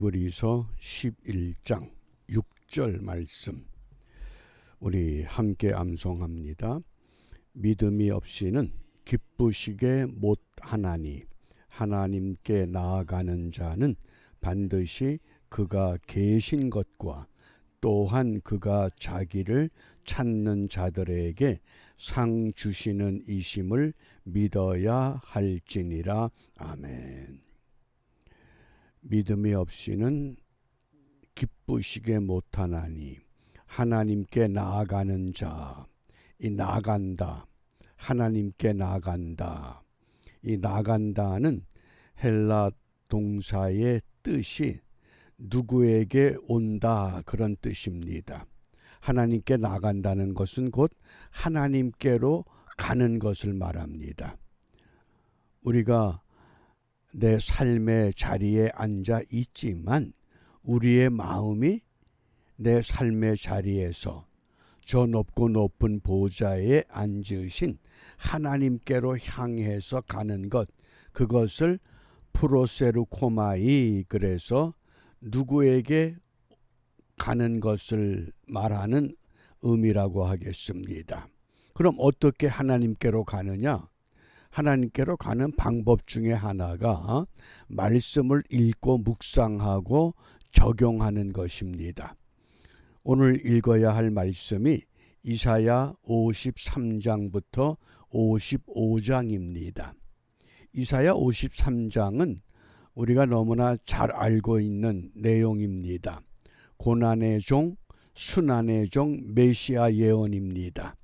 히브리서 11장 6절 말씀 우리 함께 암송합니다. 믿음이 없이는 기쁘시게 못하나니 하나님께 나아가는 자는 반드시 그가 계신 것과 또한 그가 자기를 찾는 자들에게 상 주시는 이심을 믿어야 할지니라. 아멘. 믿음이 없이는 기쁘시게 못하나니 하나님께 나아가는 자, 이 나간다, 하나님께 나간다. 이 나간다는 헬라 동사의 뜻이 누구에게 온다 그런 뜻입니다. 하나님께 나간다는 것은 곧 하나님께로 가는 것을 말합니다. 우리가 내 삶의 자리에 앉아 있지만 우리의 마음이 내 삶의 자리에서 저 높고 높은 보좌에 앉으신 하나님께로 향해서 가는 것, 그것을 프로세르코마이, 그래서 누구에게 가는 것을 말하는 의미라고 하겠습니다. 그럼 어떻게 하나님께로 가느냐? 하나님께로 가는 방법 중에 하나가 말씀을 읽고 묵상하고 적용하는 것입니다. 오늘 읽어야 할 말씀이 이사야 53장부터 55장입니다. 이사야 53장은 우리가 너무나 잘 알고 있는 내용입니다. 고난의 종, 순환의 종, 메시아 예언입니다.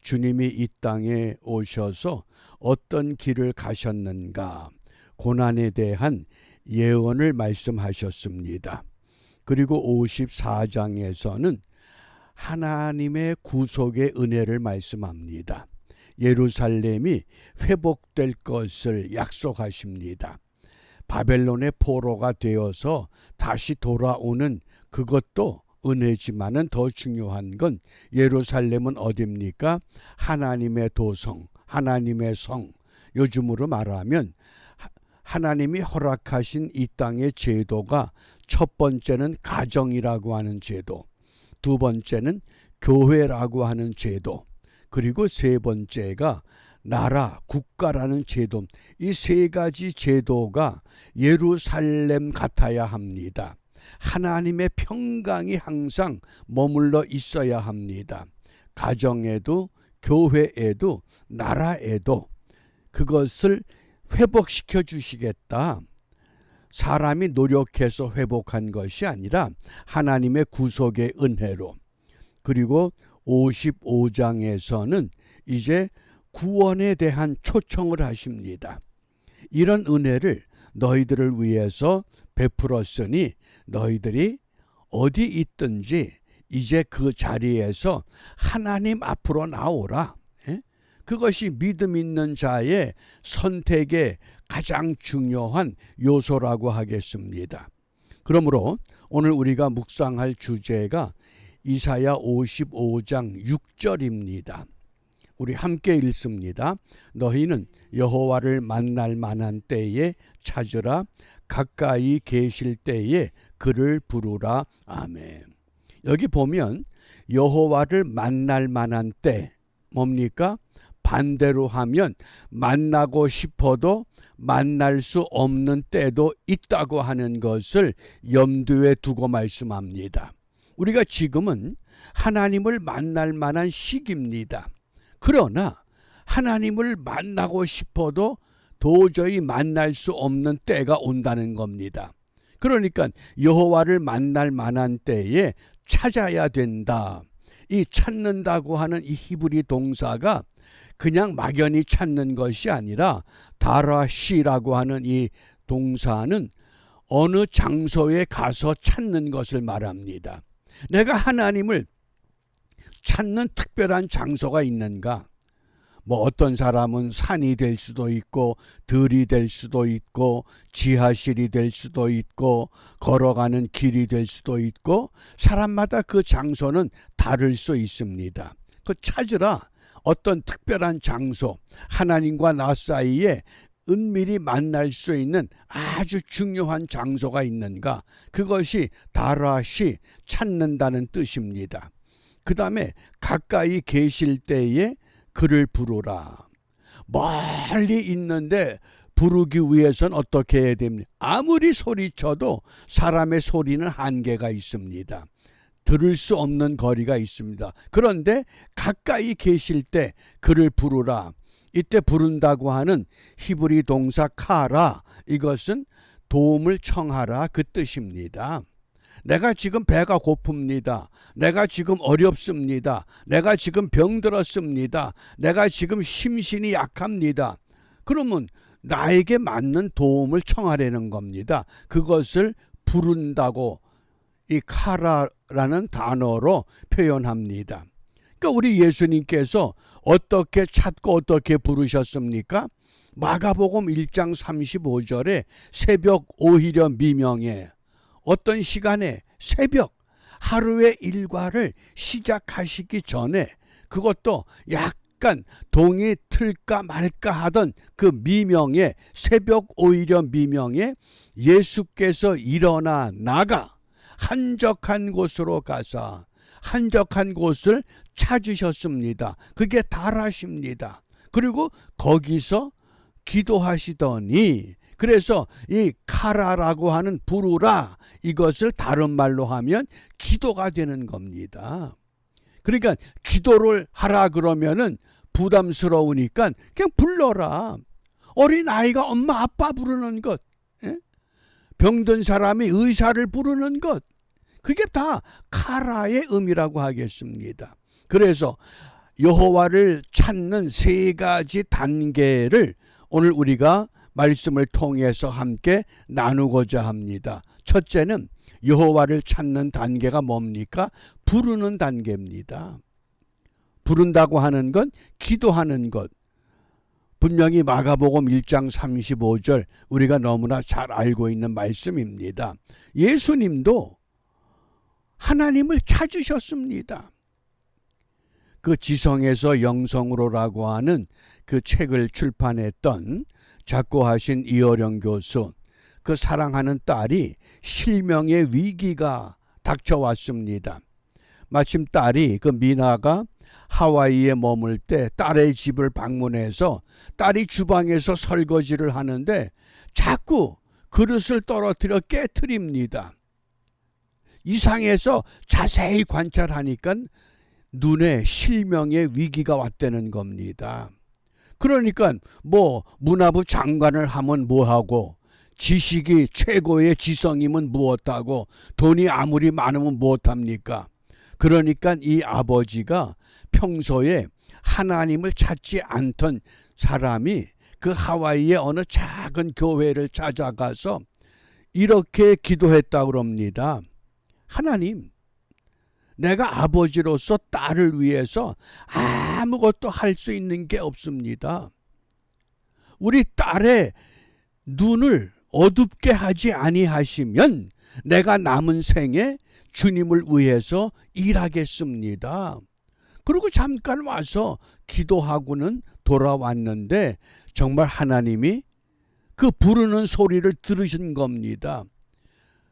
주님이 이 땅에 오셔서 어떤 길을 가셨는가, 고난에 대한 예언을 말씀하셨습니다. 그리고 54장에서는 하나님의 구속의 은혜를 말씀합니다. 예루살렘이 회복될 것을 약속하십니다. 바벨론의 포로가 되어서 다시 돌아오는 그것도 은혜지만은 더 중요한 건 예루살렘은 어디입니까? 하나님의 도성, 하나님의 성. 요즘으로 말하면 하나님이 허락하신 이 땅의 제도가 첫 번째는 가정이라고 하는 제도, 두 번째는 교회라고 하는 제도, 그리고 세 번째가 나라, 국가라는 제도. 이 세 가지 제도가 예루살렘 같아야 합니다. 하나님의 평강이 항상 머물러 있어야 합니다. 가정에도 교회에도 나라에도 그것을 회복시켜 주시겠다. 사람이 노력해서 회복한 것이 아니라 하나님의 구속의 은혜로. 그리고 55장에서는 이제 구원에 대한 초청을 하십니다. 이런 은혜를 너희들을 위해서 베풀었으니 너희들이 어디 있든지 이제 그 자리에서 하나님 앞으로 나오라. 그것이 믿음 있는 자의 선택의 가장 중요한 요소라고 하겠습니다. 그러므로 오늘 우리가 묵상할 주제가 이사야 55장 6절입니다. 우리 함께 읽습니다. 너희는 여호와를 만날 만한 때에 찾으라. 가까이 계실 때에 그를 부르라. 아멘. 여기 보면 여호와를 만날 만한 때, 뭡니까? 반대로 하면 만나고 싶어도 만날 수 없는 때도 있다고 하는 것을 염두에 두고 말씀합니다. 우리가 지금은 하나님을 만날 만한 시기입니다. 그러나 하나님을 만나고 싶어도 도저히 만날 수 없는 때가 온다는 겁니다. 그러니까 여호와를 만날 만한 때에 찾아야 된다. 이 찾는다고 하는 이 히브리 동사가 그냥 막연히 찾는 것이 아니라 다라시라고 하는 이 동사는 어느 장소에 가서 찾는 것을 말합니다. 내가 하나님을 찾는 특별한 장소가 있는가? 뭐 어떤 사람은 산이 될 수도 있고 들이 될 수도 있고 지하실이 될 수도 있고 걸어가는 길이 될 수도 있고 사람마다 그 장소는 다를 수 있습니다. 그 찾으라. 어떤 특별한 장소, 하나님과 나 사이에 은밀히 만날 수 있는 아주 중요한 장소가 있는가? 그것이 다라시 찾는다는 뜻입니다. 그 다음에 가까이 계실 때에 그를 부르라. 멀리 있는데 부르기 위해서는 어떻게 해야 됩니까? 아무리 소리쳐도 사람의 소리는 한계가 있습니다. 들을 수 없는 거리가 있습니다. 그런데 가까이 계실 때 그를 부르라. 이때 부른다고 하는 히브리 동사 카라, 이것은 도움을 청하라 그 뜻입니다. 내가 지금 배가 고픕니다. 내가 지금 어렵습니다. 내가 지금 병들었습니다. 내가 지금 심신이 약합니다. 그러면 나에게 맞는 도움을 청하라는 겁니다. 그것을 부른다고 이 카라라는 단어로 표현합니다. 그러니까 우리 예수님께서 어떻게 찾고 어떻게 부르셨습니까? 마가복음 1장 35절에 새벽 오히려 미명에, 어떤 시간에 새벽, 하루의 일과를 시작하시기 전에, 그것도 약간 동이 틀까 말까 하던 그 미명에, 새벽 오히려 미명에 예수께서 일어나 나가 한적한 곳으로 가서 한적한 곳을 찾으셨습니다. 그게 다라십니다. 그리고 거기서 기도하시더니, 그래서 이 카라라고 하는 부르라, 이것을 다른 말로 하면 기도가 되는 겁니다. 그러니까 기도를 하라 그러면은 부담스러우니까 그냥 불러라. 어린 아이가 엄마 아빠 부르는 것, 병든 사람이 의사를 부르는 것, 그게 다 카라의 의미라고 하겠습니다. 그래서 여호와를 찾는 세 가지 단계를 오늘 우리가 말씀을 통해서 함께 나누고자 합니다. 첫째는 여호와를 찾는 단계가 뭡니까? 부르는 단계입니다. 부른다고 하는 건 기도하는 것. 분명히 마가복음 1장 35절 우리가 너무나 잘 알고 있는 말씀입니다. 예수님도 하나님을 찾으셨습니다. 그 지성에서 영성으로라고 하는 그 책을 출판했던 작고하신 이어령 교수, 그 사랑하는 딸이 실명의 위기가 닥쳐왔습니다. 마침 딸이, 그 미나가 하와이에 머물 때 딸의 집을 방문해서 딸이 주방에서 설거지를 하는데 자꾸 그릇을 떨어뜨려 깨트립니다. 이상해서 자세히 관찰하니까 눈에 실명의 위기가 왔다는 겁니다. 그러니까 뭐 문화부 장관을 하면 뭐하고, 지식이 최고의 지성이면 무엇하고, 돈이 아무리 많으면 무엇합니까? 그러니까 이 아버지가 평소에 하나님을 찾지 않던 사람이 그 하와이의 어느 작은 교회를 찾아가서 이렇게 기도했다고 합니다. 하나님, 내가 아버지로서 딸을 위해서 아무것도 할 수 있는 게 없습니다. 우리 딸의 눈을 어둡게 하지 아니하시면 내가 남은 생에 주님을 위해서 일하겠습니다. 그리고 잠깐 와서 기도하고는 돌아왔는데 정말 하나님이 그 부르는 소리를 들으신 겁니다.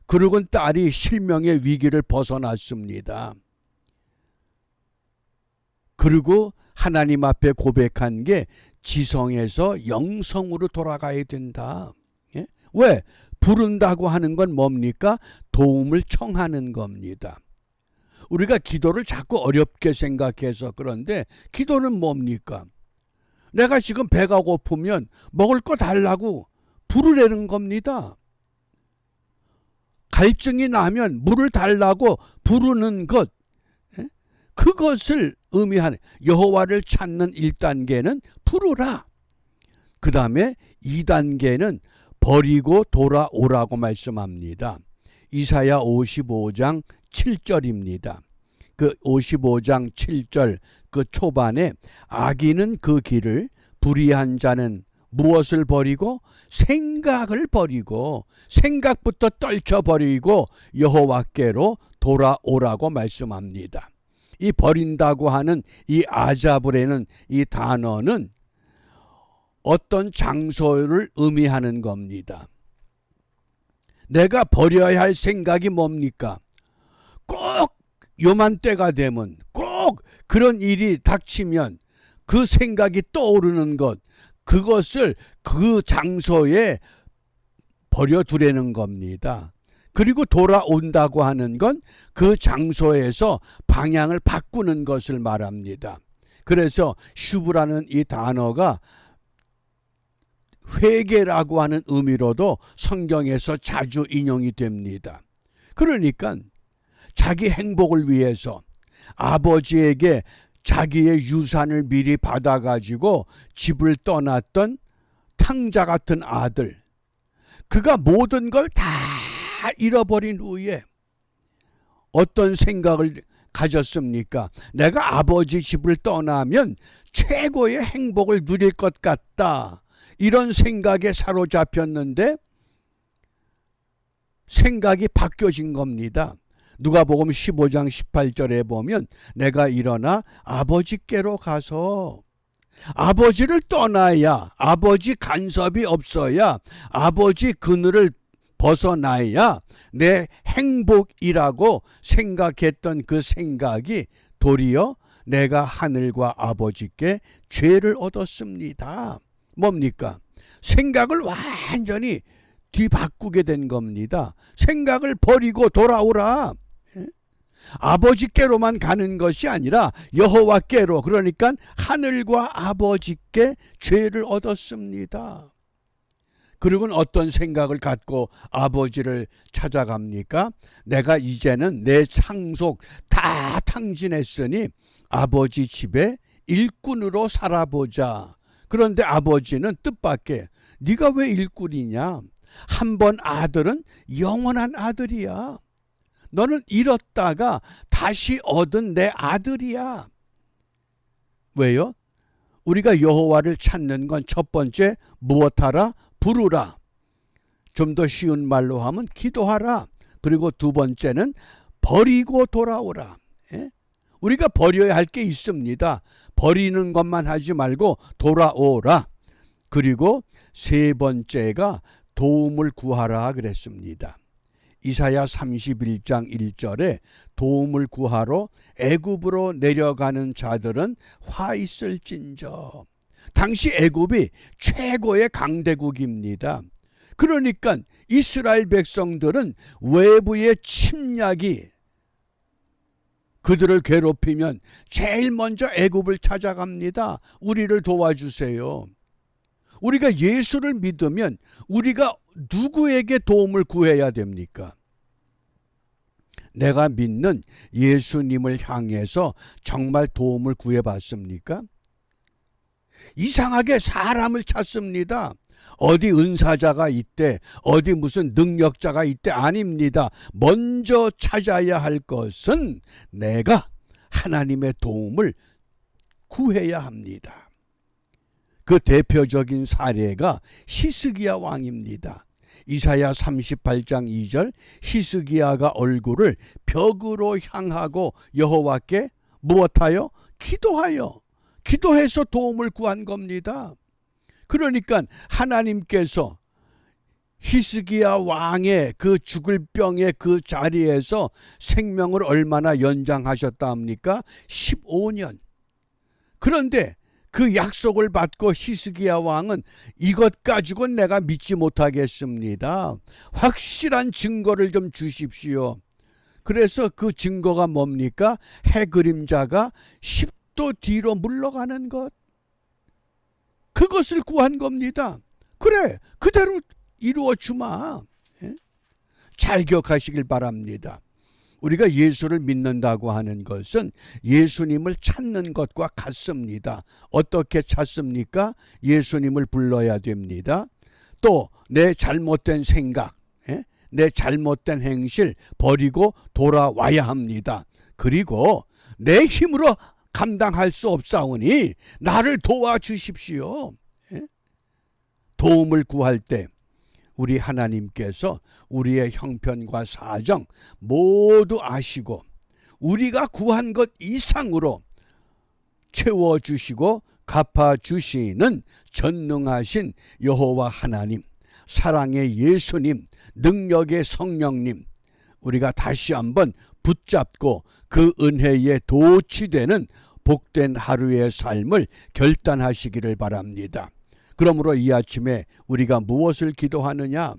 그리고 딸이 실명의 위기를 벗어났습니다. 그리고 하나님 앞에 고백한 게 지성에서 영성으로 돌아가야 된다. 예? 왜? 부른다고 하는 건 뭡니까? 도움을 청하는 겁니다. 우리가 기도를 자꾸 어렵게 생각해서 그런데 기도는 뭡니까? 내가 지금 배가 고프면 먹을 거 달라고 부르라는 겁니다. 갈증이 나면 물을 달라고 부르는 것, 그것을 의미하는, 여호와를 찾는 1단계는 부르라. 그 다음에 2단계는 버리고 돌아오라고 말씀합니다. 이사야 55장 7절입니다. 그 55장 7절 그 초반에 악인은 그 길을, 불의한 자는 무엇을 버리고? 생각을 버리고, 생각부터 떨쳐버리고 여호와께로 돌아오라고 말씀합니다. 이 버린다고 하는 이 아자브레는, 이 단어는 어떤 장소를 의미하는 겁니다. 내가 버려야 할 생각이 뭡니까? 꼭 요맘때가 되면, 꼭 그런 일이 닥치면 그 생각이 떠오르는 것, 그것을 그 장소에 버려두라는 겁니다. 그리고 돌아온다고 하는 건 그 장소에서 방향을 바꾸는 것을 말합니다. 그래서 슈브라는 이 단어가 회개라고 하는 의미로도 성경에서 자주 인용이 됩니다. 그러니까 자기 행복을 위해서 아버지에게 자기의 유산을 미리 받아가지고 집을 떠났던 탕자 같은 아들, 그가 모든 걸 다 잃어버린 후에 어떤 생각을 가졌습니까? 내가 아버지 집을 떠나면 최고의 행복을 누릴 것 같다. 이런 생각에 사로잡혔는데 생각이 바뀌어진 겁니다. 누가복음 15장 18절에 보면 내가 일어나 아버지께로 가서, 아버지를 떠나야, 아버지 간섭이 없어야, 아버지 그늘을 벗어나야 내 행복이라고 생각했던 그 생각이 도리어 내가 하늘과 아버지께 죄를 얻었습니다. 뭡니까? 생각을 완전히 뒤바꾸게 된 겁니다. 생각을 버리고 돌아오라. 아버지께로만 가는 것이 아니라 여호와께로, 그러니까 하늘과 아버지께 죄를 얻었습니다. 그리고는 어떤 생각을 갖고 아버지를 찾아갑니까? 내가 이제는 내 상속 다 탕진했으니 아버지 집에 일꾼으로 살아보자. 그런데 아버지는 뜻밖의, 네가 왜 일꾼이냐? 한 번 아들은 영원한 아들이야. 너는 잃었다가 다시 얻은 내 아들이야. 왜요? 우리가 여호와를 찾는 건 첫 번째 무엇하라? 부르라. 좀 더 쉬운 말로 하면 기도하라. 그리고 두 번째는 버리고 돌아오라. 우리가 버려야 할 게 있습니다. 버리는 것만 하지 말고 돌아오라. 그리고 세 번째가 도움을 구하라 그랬습니다. 이사야 31장 1절에 도움을 구하러 애굽으로 내려가는 자들은 화 있을진저. 당시 애굽이 최고의 강대국입니다. 그러니까 이스라엘 백성들은 외부의 침략이 그들을 괴롭히면 제일 먼저 애굽을 찾아갑니다. 우리를 도와주세요. 우리가 예수를 믿으면 우리가 누구에게 도움을 구해야 됩니까? 내가 믿는 예수님을 향해서 정말 도움을 구해봤습니까? 이상하게 사람을 찾습니다. 어디 은사자가 있대, 어디 무슨 능력자가 있대, 아닙니다. 먼저 찾아야 할 것은 내가 하나님의 도움을 구해야 합니다. 그 대표적인 사례가 히스기야 왕입니다. 이사야 38장 2절, 히스기야가 얼굴을 벽으로 향하고 여호와께 무엇하여? 기도해서 도움을 구한 겁니다. 그러니까 하나님께서 히스기야 왕의 그 죽을 병의 그 자리에서 생명을 얼마나 연장하셨다 합니까? 15년. 그런데 그 약속을 받고 히스기야 왕은 이것 가지고는 내가 믿지 못하겠습니다. 확실한 증거를 좀 주십시오. 그래서 그 증거가 뭡니까? 해 그림자가 10도 뒤로 물러가는 것. 그것을 구한 겁니다. 그래, 그대로 이루어 주마. 잘 기억하시길 바랍니다. 우리가 예수를 믿는다고 하는 것은 예수님을 찾는 것과 같습니다. 어떻게 찾습니까? 예수님을 불러야 됩니다. 또 내 잘못된 생각, 내 잘못된 행실 버리고 돌아와야 합니다. 그리고 내 힘으로 감당할 수 없사오니 나를 도와주십시오. 도움을 구할 때 우리 하나님께서 우리의 형편과 사정 모두 아시고 우리가 구한 것 이상으로 채워주시고 갚아주시는 전능하신 여호와 하나님, 사랑의 예수님, 능력의 성령님, 우리가 다시 한번 붙잡고 그 은혜에 도취되는 복된 하루의 삶을 결단하시기를 바랍니다. 그러므로 이 아침에 우리가 무엇을 기도하느냐?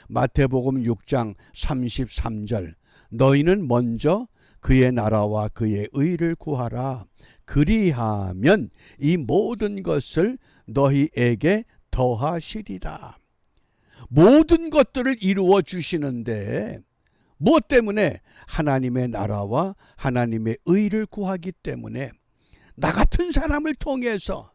마태복음 6장 33절, 너희는 먼저 그의 나라와 그의 의를 구하라. 그리하면 이 모든 것을 너희에게 더하시리라. 모든 것들을 이루어 주시는데 무엇 때문에? 하나님의 나라와 하나님의 의를 구하기 때문에. 나 같은 사람을 통해서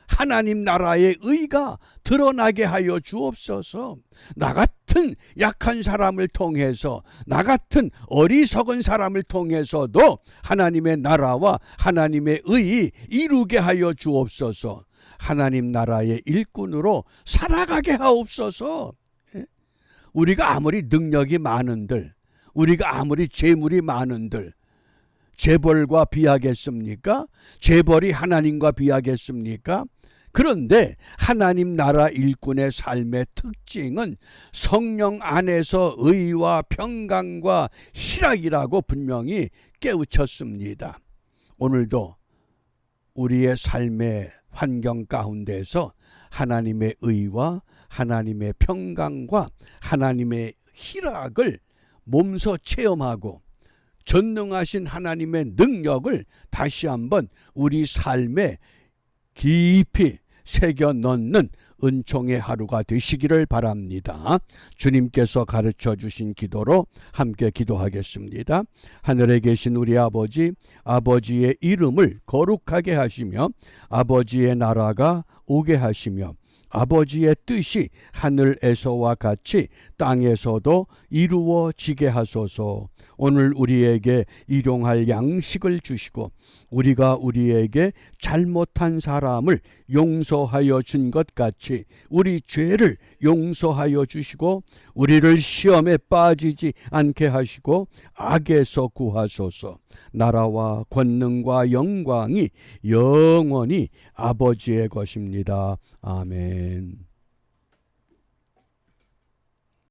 하나님 나라의 의가 드러나게 하여 주옵소서. 나 같은 약한 사람을 통해서, 나 같은 어리석은 사람을 통해서도 하나님의 나라와 하나님의 의이 이루게 하여 주옵소서. 하나님 나라의 일꾼으로 살아가게 하옵소서. 우리가 아무리 능력이 많은들, 우리가 아무리 재물이 많은들 재벌과 비하겠습니까? 재벌이 하나님과 비하겠습니까? 그런데 하나님 나라 일꾼의 삶의 특징은 성령 안에서 의와 평강과 희락이라고 분명히 깨우쳤습니다. 오늘도 우리의 삶의 환경 가운데서 하나님의 의와 하나님의 평강과 하나님의 희락을 몸소 체험하고 전능하신 하나님의 능력을 다시 한번 우리 삶에 깊이 새겨 넣는 은총의 하루가 되시기를 바랍니다. 주님께서 가르쳐 주신 기도로 함께 기도하겠습니다. 하늘에 계신 우리 아버지, 아버지의 이름을 거룩하게 하시며 아버지의 나라가 오게 하시며 아버지의 뜻이 하늘에서와 같이 땅에서도 이루어지게 하소서. 오늘 우리에게 일용할 양식을 주시고 우리가 우리에게 잘못한 사람을 용서하여 준 것 같이 우리 죄를 용서하여 주시고 우리를 시험에 빠지지 않게 하시고 악에서 구하소서. 나라와 권능과 영광이 영원히 아버지의 것입니다. 아멘.